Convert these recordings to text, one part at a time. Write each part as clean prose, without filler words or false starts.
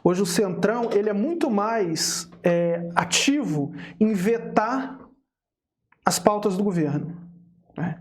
Hoje o Centrão ele é muito mais ativo em vetar as pautas do governo, né?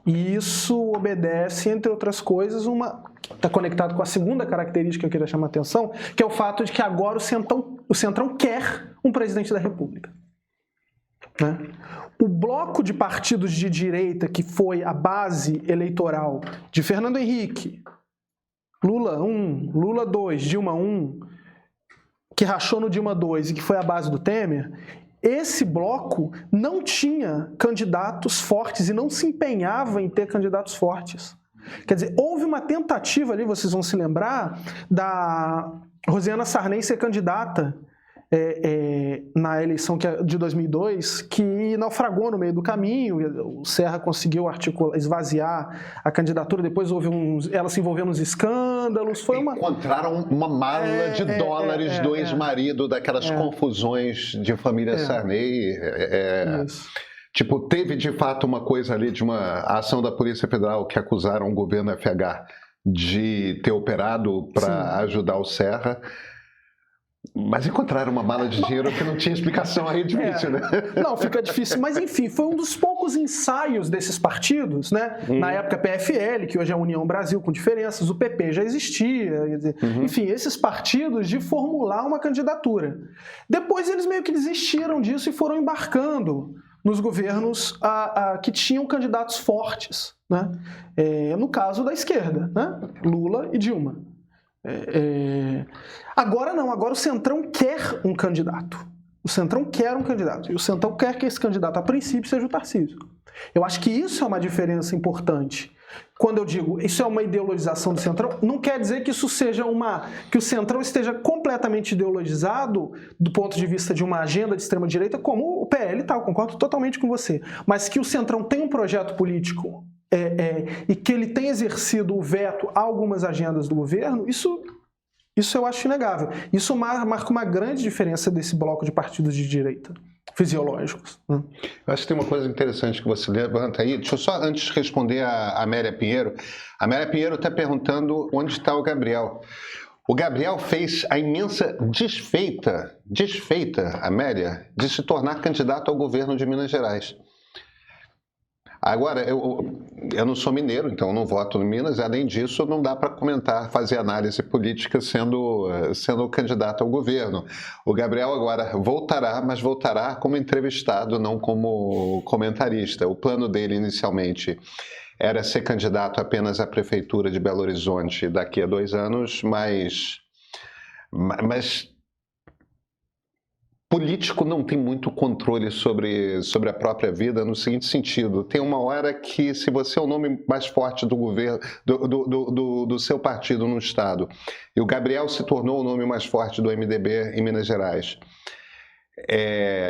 E isso obedece, entre outras coisas, está conectado com a segunda característica que eu queria chamar a atenção, que é o fato de que agora o Centrão quer um presidente da República, né? O bloco de partidos de direita, que foi a base eleitoral de Fernando Henrique, Lula 1, Lula 2, Dilma 1, que rachou no Dilma 2 e que foi a base do Temer, esse bloco não tinha candidatos fortes e não se empenhava em ter candidatos fortes. Quer dizer, houve uma tentativa ali, vocês vão se lembrar, da Rosiana Sarney ser candidata na eleição de 2002, que naufragou no meio do caminho. O Serra conseguiu esvaziar a candidatura, depois houve ela se envolveu nos escândalos. Encontraram uma mala de dólares do ex-marido, daquelas confusões de família Sarney. Tipo, teve de fato uma coisa ali de uma ação da Polícia Federal que acusaram o governo FH de ter operado para ajudar o Serra. Mas encontraram uma mala de dinheiro que não tinha explicação, aí é difícil, né? Não, fica difícil. Mas, enfim, foi um dos poucos ensaios desses partidos, né? Na época, PFL, que hoje é a União Brasil, com diferenças, o PP já existia. Enfim, esses partidos de formular uma candidatura. Depois, eles meio que desistiram disso e foram embarcando nos governos que tinham candidatos fortes, né? No caso da esquerda, né? Lula e Dilma. Agora não, agora o Centrão quer um candidato. O Centrão quer um candidato. E o Centrão quer que esse candidato, a princípio, seja o Tarcísio. Eu acho que isso é uma diferença importante. Quando eu digo isso é uma ideologização do Centrão, não quer dizer que isso seja que o Centrão esteja completamente ideologizado do ponto de vista de uma agenda de extrema-direita, como o PL e tal, concordo totalmente com você. Mas que o Centrão tem um projeto político e que ele tem exercido o veto a algumas agendas do governo, isso eu acho inegável. Isso marca uma grande diferença desse bloco de partidos de direita fisiológicos. Eu acho que tem uma coisa interessante que você levanta aí. Deixa eu só antes responder a Amélia Pinheiro. A Amélia Pinheiro está perguntando onde está o Gabriel. O Gabriel fez a imensa desfeita, Amélia, de se tornar candidato ao governo de Minas Gerais. Agora, eu não sou mineiro, então eu não voto em Minas. Além disso, não dá para comentar, fazer análise política sendo candidato ao governo. O Gabriel agora voltará, mas voltará como entrevistado, não como comentarista. O plano dele, inicialmente, era ser candidato apenas à Prefeitura de Belo Horizonte daqui a 2 anos, mas político não tem muito controle sobre a própria vida, no seguinte sentido: tem uma hora que, se você é o nome mais forte do governo, do seu partido no estado, e o Gabriel se tornou o nome mais forte do MDB em Minas Gerais,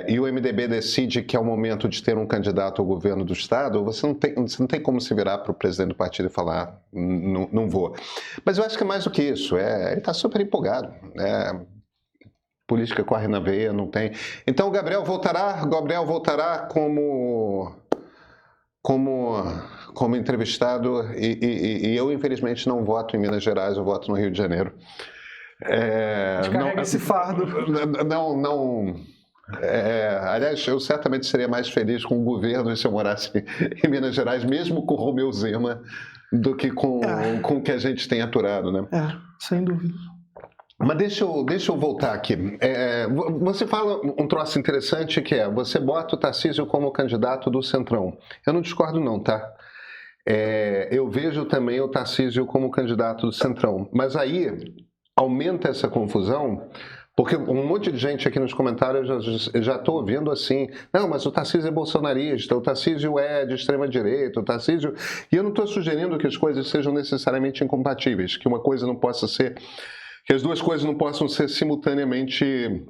e o MDB decide que é o momento de ter um candidato ao governo do estado, você não tem como se virar para o presidente do partido e falar, não vou. Mas eu acho que é mais do que isso, ele está super empolgado, política corre na veia, não tem. Então o Gabriel voltará como entrevistado e eu, infelizmente, não voto em Minas Gerais, eu voto no Rio de Janeiro. Carrega esse fardo. Aliás, eu certamente seria mais feliz com o governo se eu morasse em Minas Gerais, mesmo com o Romeu Zema, do que com o que a gente tem aturado, né? Sem dúvida. Mas deixa eu voltar aqui. Você fala um troço interessante que você bota o Tarcísio como candidato do Centrão. Eu não discordo não, tá? Eu vejo também o Tarcísio como candidato do Centrão. Mas aí aumenta essa confusão, porque um monte de gente aqui nos comentários já estou ouvindo assim, não, mas o Tarcísio é bolsonarista, o Tarcísio é de extrema-direita, o Tarcísio... E eu não estou sugerindo que as coisas sejam necessariamente incompatíveis, que uma coisa não possa ser... que as duas coisas não possam ser simultaneamente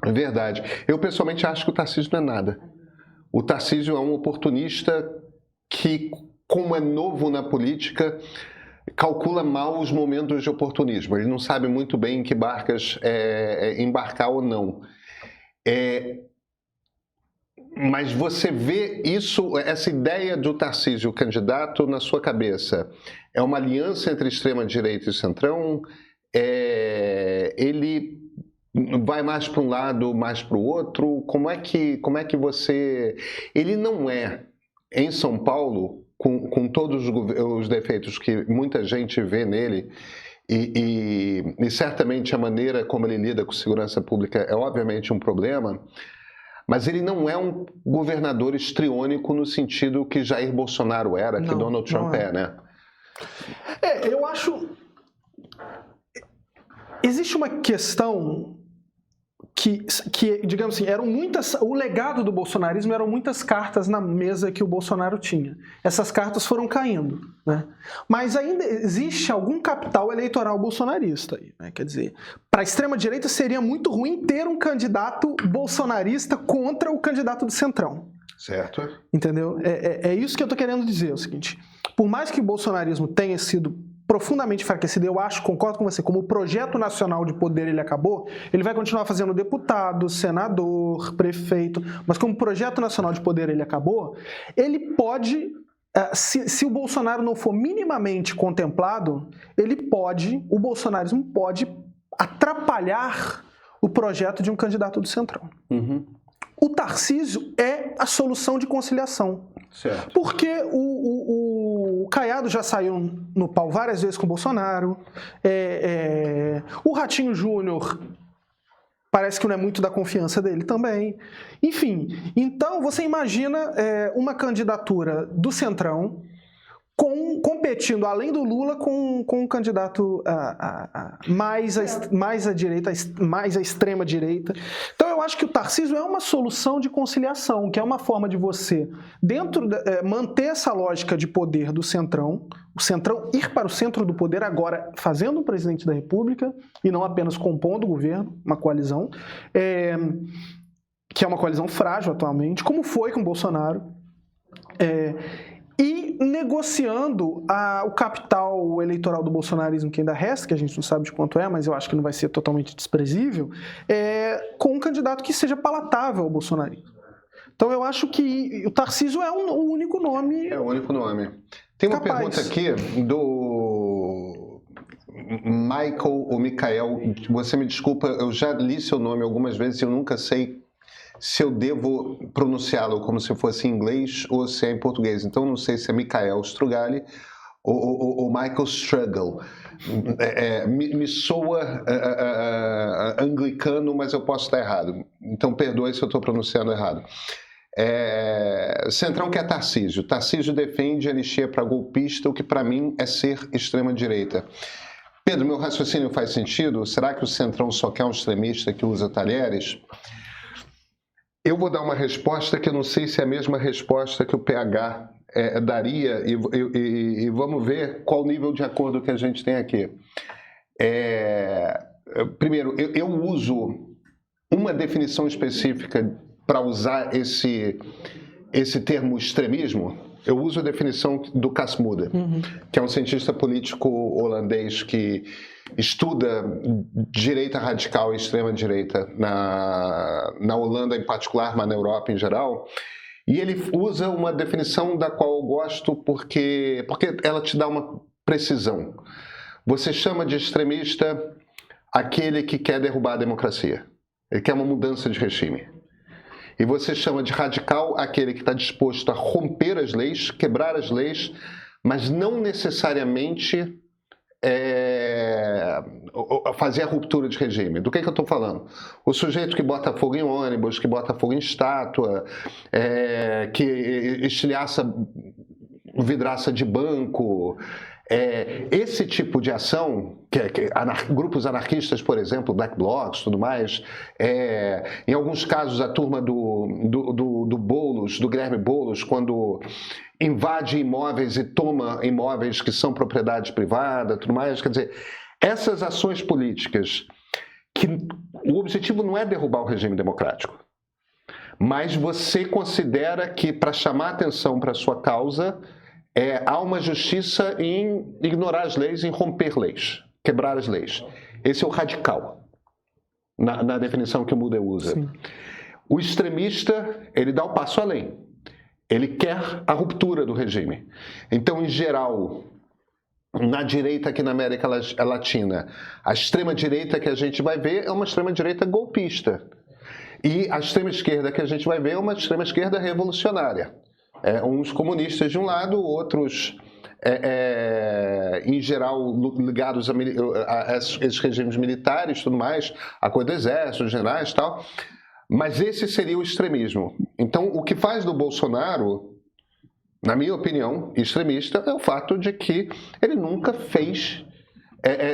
verdade. Eu, pessoalmente, acho que o Tarcísio não é nada. O Tarcísio é um oportunista que, como é novo na política, calcula mal os momentos de oportunismo. Ele não sabe muito bem em que barcas embarcar ou não. Mas você vê essa ideia do Tarcísio candidato na sua cabeça. É uma aliança entre extrema-direita e centrão? ele vai mais para um lado, mais para o outro? Como é que você... Ele não é, em São Paulo, com todos os defeitos que muita gente vê nele, e certamente a maneira como ele lida com segurança pública é obviamente um problema, mas ele não é um governador histriônico no sentido que Jair Bolsonaro era, que Donald Trump é, né? Eu acho... Existe uma questão que, digamos assim, o legado do bolsonarismo eram muitas cartas na mesa que o Bolsonaro tinha. Essas cartas foram caindo, né? Mas ainda existe algum capital eleitoral bolsonarista aí, né? Quer dizer, para a extrema-direita seria muito ruim ter um candidato bolsonarista contra o candidato do Centrão. Certo. Entendeu? É isso que eu estou querendo dizer, é o seguinte: por mais que o bolsonarismo tenha sido profundamente enfraquecido, eu acho, concordo com você, como o projeto nacional de poder ele acabou, ele vai continuar fazendo deputado, senador, prefeito, mas como o projeto nacional de poder ele acabou, ele pode, se o Bolsonaro não for minimamente contemplado, o bolsonarismo pode atrapalhar o projeto de um candidato do Centrão. Uhum. O Tarcísio é a solução de conciliação. Certo. Porque o Caiado já saiu no pau várias vezes com o Bolsonaro, o Ratinho Júnior parece que não é muito da confiança dele também. Enfim, então você imagina uma candidatura do Centrão competindo, além do Lula, com um candidato mais à direita, mais à extrema direita. Então eu acho que o Tarcísio é uma solução de conciliação, que é uma forma de você, manter essa lógica de poder do Centrão, o Centrão ir para o centro do poder agora fazendo um presidente da República e não apenas compondo o governo, uma coalizão, que é uma coalizão frágil atualmente, como foi com o Bolsonaro, e negociando o capital eleitoral do bolsonarismo que ainda resta, que a gente não sabe de quanto mas eu acho que não vai ser totalmente desprezível, com um candidato que seja palatável ao bolsonarismo. Então eu acho que o Tarcísio é o único nome. É o único nome. Tem uma pergunta aqui do Michael ou Mikael. Você me desculpa, eu já li seu nome algumas vezes e eu nunca sei se eu devo pronunciá-lo como se fosse em inglês ou se é em português. Então, não sei se é Mikael Strugali ou Michael Struggle. Me soa anglicano, mas eu posso estar errado. Então, perdoe se eu estou pronunciando errado. Centrão quer Tarcísio. Tarcísio defende anistia para golpista, o que para mim é ser extrema-direita. Pedro, meu raciocínio faz sentido? Será que o Centrão só quer um extremista que usa talheres? Eu vou dar uma resposta que eu não sei se é a mesma resposta que o PH daria e vamos ver qual nível de acordo que a gente tem aqui. Primeiro, eu uso uma definição específica para usar esse termo extremismo. Eu uso a definição do Casmuda, que é um cientista político holandês que estuda direita radical e extrema-direita na Holanda em particular, mas na Europa em geral. E ele usa uma definição da qual eu gosto porque ela te dá uma precisão. Você chama de extremista aquele que quer derrubar a democracia. Ele quer uma mudança de regime. E você chama de radical aquele que está disposto a romper as leis, quebrar as leis, mas não necessariamente fazer a ruptura de regime. Do que eu estou falando? O sujeito que bota fogo em ônibus, que bota fogo em estátua, que estilhaça vidraça de banco, esse tipo de ação, grupos anarquistas, por exemplo, Black Blocs, tudo mais, em alguns casos a turma do Boulos, do Guilherme Boulos, quando invade imóveis e toma imóveis que são propriedade privada, tudo mais, quer dizer, essas ações políticas, que o objetivo não é derrubar o regime democrático, mas você considera que para chamar atenção para a sua causa, há uma justiça em ignorar as leis, em romper leis, quebrar as leis. Esse é o radical, na definição que o Muda usa. Sim. O extremista, ele dá o passo além. Ele quer a ruptura do regime. Então, em geral, na direita aqui na América Latina. A extrema-direita que a gente vai ver é uma extrema-direita golpista. E a extrema-esquerda que a gente vai ver é uma extrema-esquerda revolucionária. Uns comunistas de um lado, outros, em geral, ligados a esses regimes militares, tudo mais, a coisa do exército, os generais e tal. Mas esse seria o extremismo. Então, o que faz do Bolsonaro, na minha opinião, extremista, é o fato de que ele nunca fez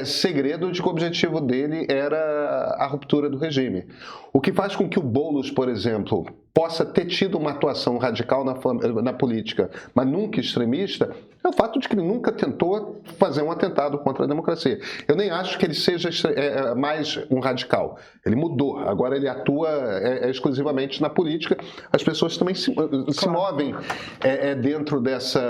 segredo de que o objetivo dele era a ruptura do regime. O que faz com que o Boulos, por exemplo, possa ter tido uma atuação radical na política, mas nunca extremista, é o fato de que ele nunca tentou fazer um atentado contra a democracia. Eu nem acho que ele seja mais um radical. Ele mudou. Agora ele atua exclusivamente na política. As pessoas também se movem dentro dessa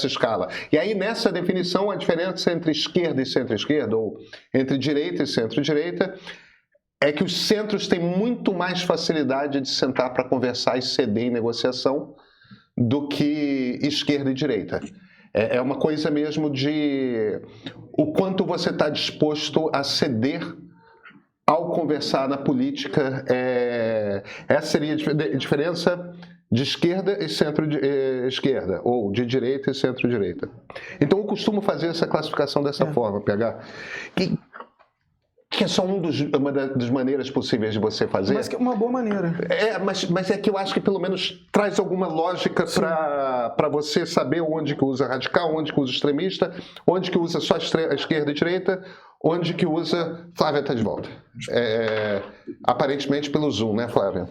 escala. E aí, nessa definição, a diferença entre esquerda e centro-esquerda, ou entre direita e centro-direita, é que os centros têm muito mais facilidade de sentar para conversar e ceder em negociação do que esquerda e direita. É uma coisa mesmo de o quanto você está disposto a ceder ao conversar na política. Essa seria a diferença de esquerda e centro-esquerda, ou de direita e centro-direita. Então eu costumo fazer essa classificação dessa forma, PH. Que é só uma das maneiras possíveis de você fazer. Mas que é uma boa maneira. Mas é que eu acho que pelo menos traz alguma lógica para você saber onde que usa radical, onde que usa extremista, onde que usa só a esquerda e direita, onde que usa... Flávia está de volta. Aparentemente pelo Zoom, né, Flávia?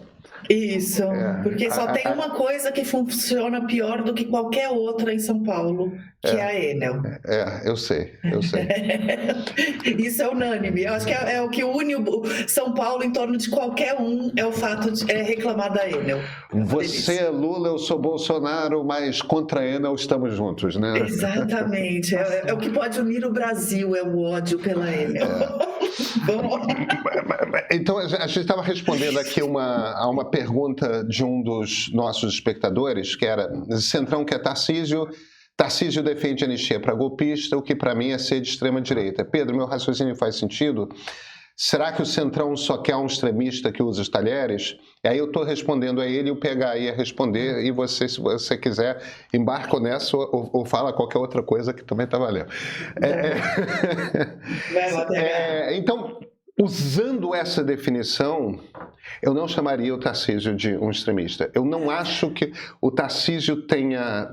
Isso, porque só tem uma coisa que funciona pior do que qualquer outra em São Paulo, que é a Enel. Eu sei. Isso é unânime. Eu acho que é o que une o São Paulo em torno de qualquer um, é o fato de reclamar da Enel. Você é Lula, eu sou Bolsonaro, mas contra a Enel estamos juntos, né? Exatamente. É o que pode unir o Brasil, é o ódio pela Enel. Vamos lá. Então, a gente estava respondendo aqui a uma pergunta de um dos nossos espectadores, que era: Centrão quer Tarcísio defende anistia para golpista, o que para mim é ser de extrema-direita. Pedro, meu raciocínio faz sentido? Será que o Centrão só quer um extremista que usa os talheres? E aí eu estou respondendo a ele e o PH ia responder, e você, se você quiser, embarca nessa ou fala qualquer outra coisa que também está valendo. Então, usando essa definição, eu não chamaria o Tarcísio de um extremista. Eu não acho que o Tarcísio tenha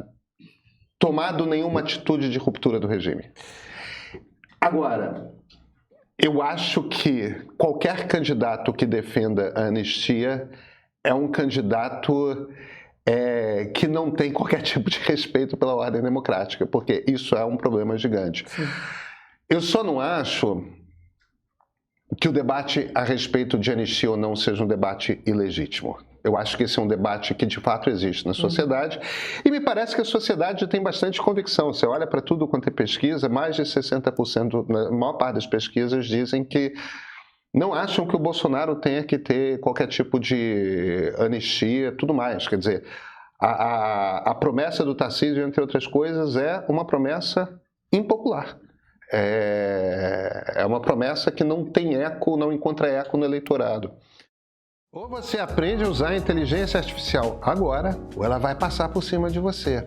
tomado nenhuma atitude de ruptura do regime. Agora, eu acho que qualquer candidato que defenda a anistia é um candidato que não tem qualquer tipo de respeito pela ordem democrática, porque isso é um problema gigante. Sim. Eu só não acho que o debate a respeito de anistia ou não seja um debate ilegítimo. Eu acho que esse é um debate que de fato existe na sociedade e me parece que a sociedade tem bastante convicção. Você olha para tudo quanto é pesquisa, mais de 60%, a maior parte das pesquisas dizem que não acham que o Bolsonaro tenha que ter qualquer tipo de anistia, tudo mais. Quer dizer, a promessa do Tarcísio, entre outras coisas, é uma promessa impopular. É uma promessa que não tem eco, não encontra eco no eleitorado. Ou você aprende a usar a inteligência artificial agora, ou ela vai passar por cima de você.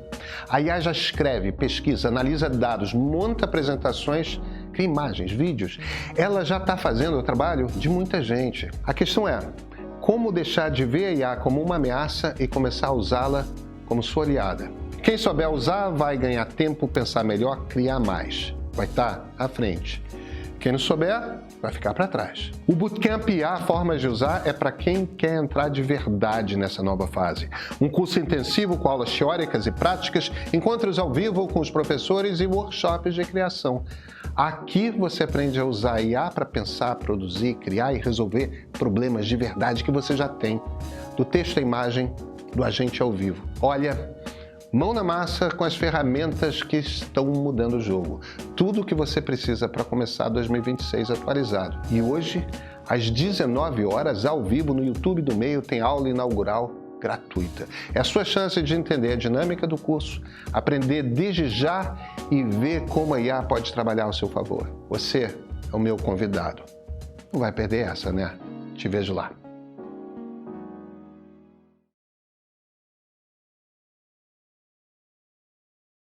A IA já escreve, pesquisa, analisa dados, monta apresentações, cria imagens, vídeos. Ela já está fazendo o trabalho de muita gente. A questão é, como deixar de ver a IA como uma ameaça e começar a usá-la como sua aliada? Quem souber usar vai ganhar tempo, pensar melhor, criar mais. Vai estar à frente. Quem não souber, vai ficar para trás. O Bootcamp IA Formas de Usar é para quem quer entrar de verdade nessa nova fase. Um curso intensivo com aulas teóricas e práticas, encontros ao vivo com os professores e workshops de criação. Aqui você aprende a usar IA para pensar, produzir, criar e resolver problemas de verdade que você já tem. Do texto à imagem, do agente ao vivo. Olha, mão na massa com as ferramentas que estão mudando o jogo. Tudo o que você precisa para começar 2026 atualizado. E hoje, às 19 horas, ao vivo no YouTube do Meio, tem aula inaugural gratuita. É a sua chance de entender a dinâmica do curso, aprender desde já e ver como a IA pode trabalhar ao seu favor. Você é o meu convidado. Não vai perder essa, né? Te vejo lá.